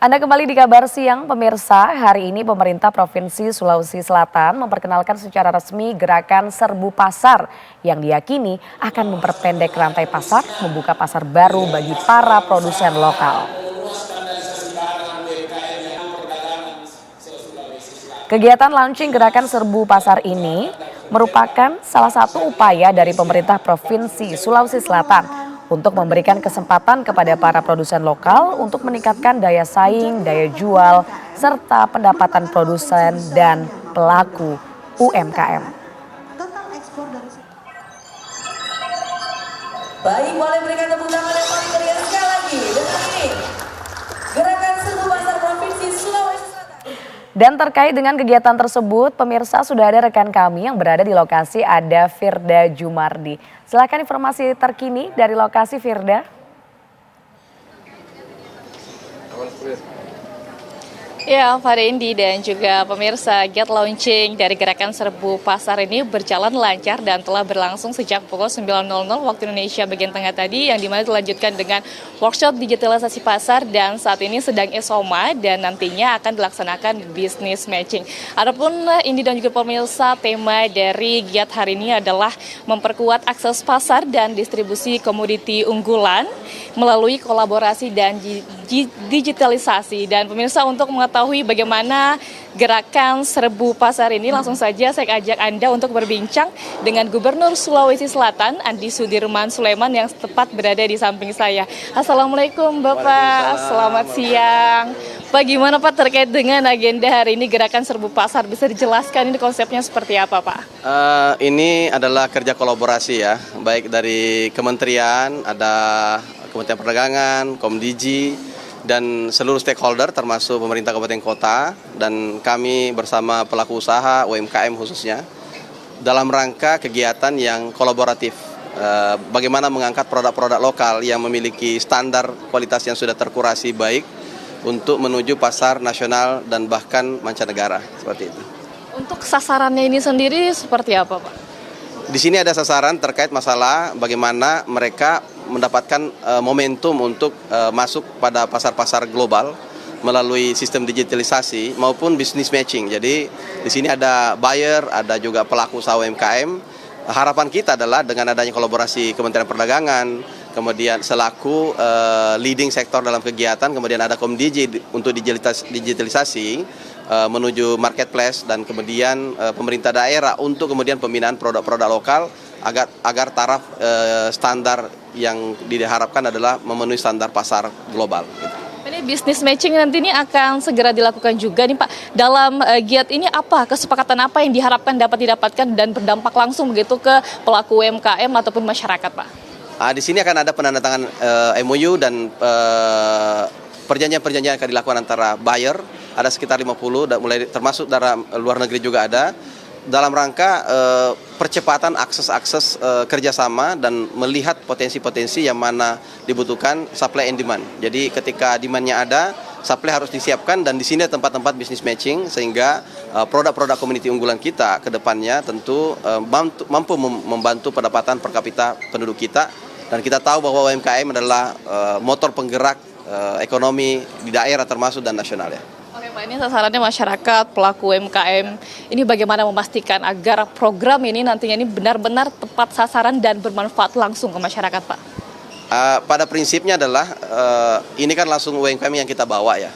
Anda kembali di Kabar Siang, pemirsa. Hari ini pemerintah Provinsi Sulawesi Selatan memperkenalkan secara resmi gerakan Serbu Pasar yang diyakini akan memperpendek rantai pasar, membuka pasar baru bagi para produsen lokal. Kegiatan launching gerakan Serbu Pasar ini merupakan salah satu upaya dari pemerintah Provinsi Sulawesi Selatan untuk memberikan kesempatan kepada para produsen lokal untuk meningkatkan daya saing, daya jual, serta pendapatan produsen dan pelaku UMKM. Baik, boleh berikan tepuk tangan yang paling meriah sekali lagi. Dengan ini, Gerakan Serbu Pasar Provinsi Sulawesi Selatan. Dan terkait dengan kegiatan tersebut, pemirsa sudah ada rekan kami yang berada di lokasi, ada Firda Jumardi. Silakan informasi terkini dari lokasi, Firda. Ya, Farindi dan juga pemirsa, giat launching dari Gerakan Serbu Pasar ini berjalan lancar dan telah berlangsung sejak pukul 9.00 waktu Indonesia bagian tengah tadi, yang dimana dilanjutkan dengan workshop digitalisasi pasar dan saat ini sedang ESOMA dan nantinya akan dilaksanakan business matching. Adapun ini dan juga pemirsa, tema dari giat hari ini adalah memperkuat akses pasar dan distribusi komoditi unggulan melalui kolaborasi dan digitalisasi. Dan pemirsa, untuk mengetahui bagaimana gerakan Serbu Pasar ini, langsung saja saya ajak Anda untuk berbincang dengan Gubernur Sulawesi Selatan Andi Sudirman Sulaiman yang tepat berada di samping saya. Assalamualaikum Bapak, selamat siang. Pak, gimana Pak terkait dengan agenda hari ini Gerakan Serbu Pasar? Bisa dijelaskan ini konsepnya seperti apa Pak? Ini adalah kerja kolaborasi ya, baik dari kementerian, ada Kementerian Perdagangan, Komdigi, dan seluruh stakeholder termasuk pemerintah kabupaten kota dan kami bersama pelaku usaha UMKM khususnya dalam rangka kegiatan yang kolaboratif. Bagaimana mengangkat produk-produk lokal yang memiliki standar kualitas yang sudah terkurasi baik untuk menuju pasar nasional dan bahkan mancanegara, seperti itu. Untuk sasarannya ini sendiri seperti apa Pak? Di sini ada sasaran terkait masalah bagaimana mereka mendapatkan momentum untuk masuk pada pasar-pasar global melalui sistem digitalisasi maupun business matching. Jadi di sini ada buyer, ada juga pelaku usaha UMKM. Harapan kita adalah dengan adanya kolaborasi Kementerian Perdagangan, kemudian selaku leading sektor dalam kegiatan, kemudian ada Komdigi untuk digitalisasi menuju marketplace dan kemudian pemerintah daerah untuk kemudian pembinaan produk-produk lokal agar taraf standar yang diharapkan adalah memenuhi standar pasar global. Ini bisnis matching nanti ini akan segera dilakukan juga nih Pak. Dalam giat ini apa, kesepakatan apa yang diharapkan dapat didapatkan dan berdampak langsung begitu ke pelaku UMKM ataupun masyarakat Pak? Di sini akan ada penandatangan MOU dan perjanjian-perjanjian akan dilakukan antara buyer, ada sekitar 50, mulai termasuk dari luar negeri juga ada, dalam rangka percepatan akses kerjasama dan melihat potensi-potensi yang mana dibutuhkan supply and demand. Jadi ketika demand-nya ada, supply harus disiapkan dan di sini ada tempat-tempat business matching sehingga produk-produk komuniti unggulan kita ke depannya tentu mampu membantu pendapatan per kapita penduduk kita, dan kita tahu bahwa UMKM adalah motor penggerak ekonomi di daerah termasuk dan nasional ya. Oke Pak, ini sasarannya masyarakat, pelaku UMKM. Ini bagaimana memastikan agar program ini nantinya ini benar-benar tepat sasaran dan bermanfaat langsung ke masyarakat Pak? Pada prinsipnya adalah ini kan langsung UMKM yang kita bawa ya.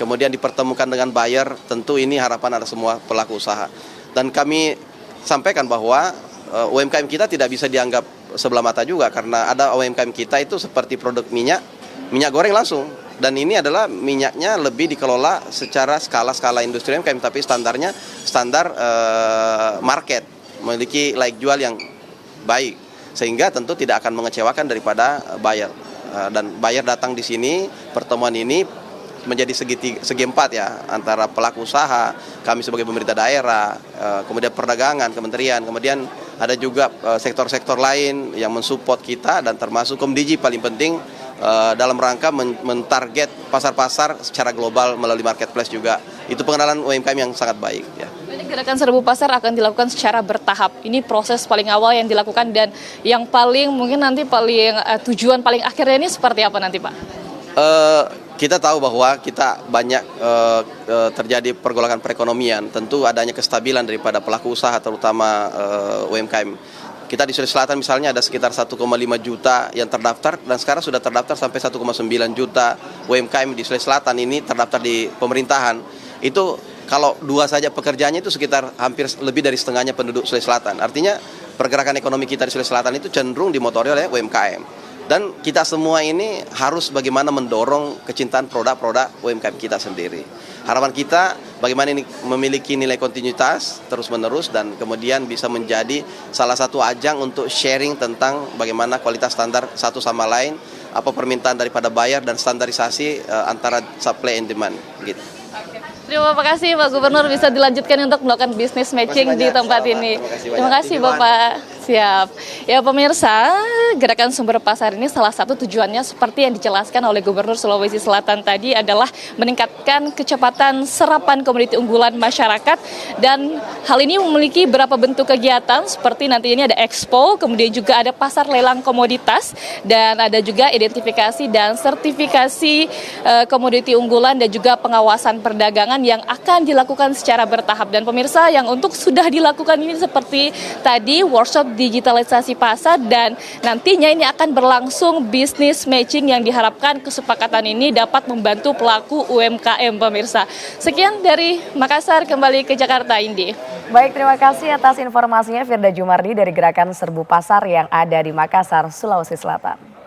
Kemudian dipertemukan dengan buyer, tentu ini harapan ada semua pelaku usaha. Dan kami sampaikan bahwa UMKM kita tidak bisa dianggap sebelah mata juga, karena ada UMKM kita itu seperti produk minyak goreng langsung. Dan ini adalah minyaknya lebih dikelola secara skala industri UMKM, tapi standarnya standar market, memiliki layak jual yang baik, sehingga tentu tidak akan mengecewakan daripada buyer. Dan buyer datang di sini, pertemuan ini menjadi segi empat ya, antara pelaku usaha, kami sebagai pemerintah daerah, kemudian perdagangan, kementerian, kemudian ada juga sektor-sektor lain yang mensupport kita, dan termasuk Komdigi paling penting dalam rangka mentarget pasar-pasar secara global melalui marketplace juga. Itu pengenalan UMKM yang sangat baik ya. Ini gerakan Serbu Pasar akan dilakukan secara bertahap. Ini proses paling awal yang dilakukan, dan yang paling mungkin nanti tujuan paling akhirnya ini seperti apa nanti Pak? kita tahu bahwa kita banyak terjadi pergolakan perekonomian, tentu adanya kestabilan daripada pelaku usaha terutama UMKM. Kita di Sulawesi Selatan misalnya ada sekitar 1,5 juta yang terdaftar dan sekarang sudah terdaftar sampai 1,9 juta UMKM di Sulawesi Selatan ini terdaftar di pemerintahan. Itu kalau dua saja pekerjaannya itu sekitar hampir lebih dari setengahnya penduduk Sulawesi Selatan. Artinya pergerakan ekonomi kita di Sulawesi Selatan itu cenderung dimotori oleh UMKM. Dan kita semua ini harus bagaimana mendorong kecintaan produk-produk UMKM kita sendiri. Harapan kita bagaimana ini memiliki nilai kontinuitas terus-menerus dan kemudian bisa menjadi salah satu ajang untuk sharing tentang bagaimana kualitas standar satu sama lain, apa permintaan daripada buyer dan standarisasi antara supply and demand gitu. Terima kasih Pak Gubernur, bisa dilanjutkan untuk melakukan bisnis matching di tempat ini. Terima kasih Bapak. Siap. Ya pemirsa, gerakan sumber pasar ini salah satu tujuannya seperti yang dijelaskan oleh Gubernur Sulawesi Selatan tadi adalah meningkatkan kecepatan serapan komoditi unggulan masyarakat dan hal ini memiliki beberapa bentuk kegiatan seperti nanti ini ada expo, kemudian juga ada pasar lelang komoditas dan ada juga identifikasi dan sertifikasi komoditi unggulan dan juga pengawasan perdagangan yang akan dilakukan secara bertahap. Dan pemirsa yang untuk sudah dilakukan ini seperti tadi workshop digitalisasi pasar dan nantinya ini akan berlangsung bisnis matching yang diharapkan kesepakatan ini dapat membantu pelaku UMKM pemirsa. Sekian dari Makassar, kembali ke Jakarta Indi. Baik, terima kasih atas informasinya Firda Jumardi dari Gerakan Serbu Pasar yang ada di Makassar, Sulawesi Selatan.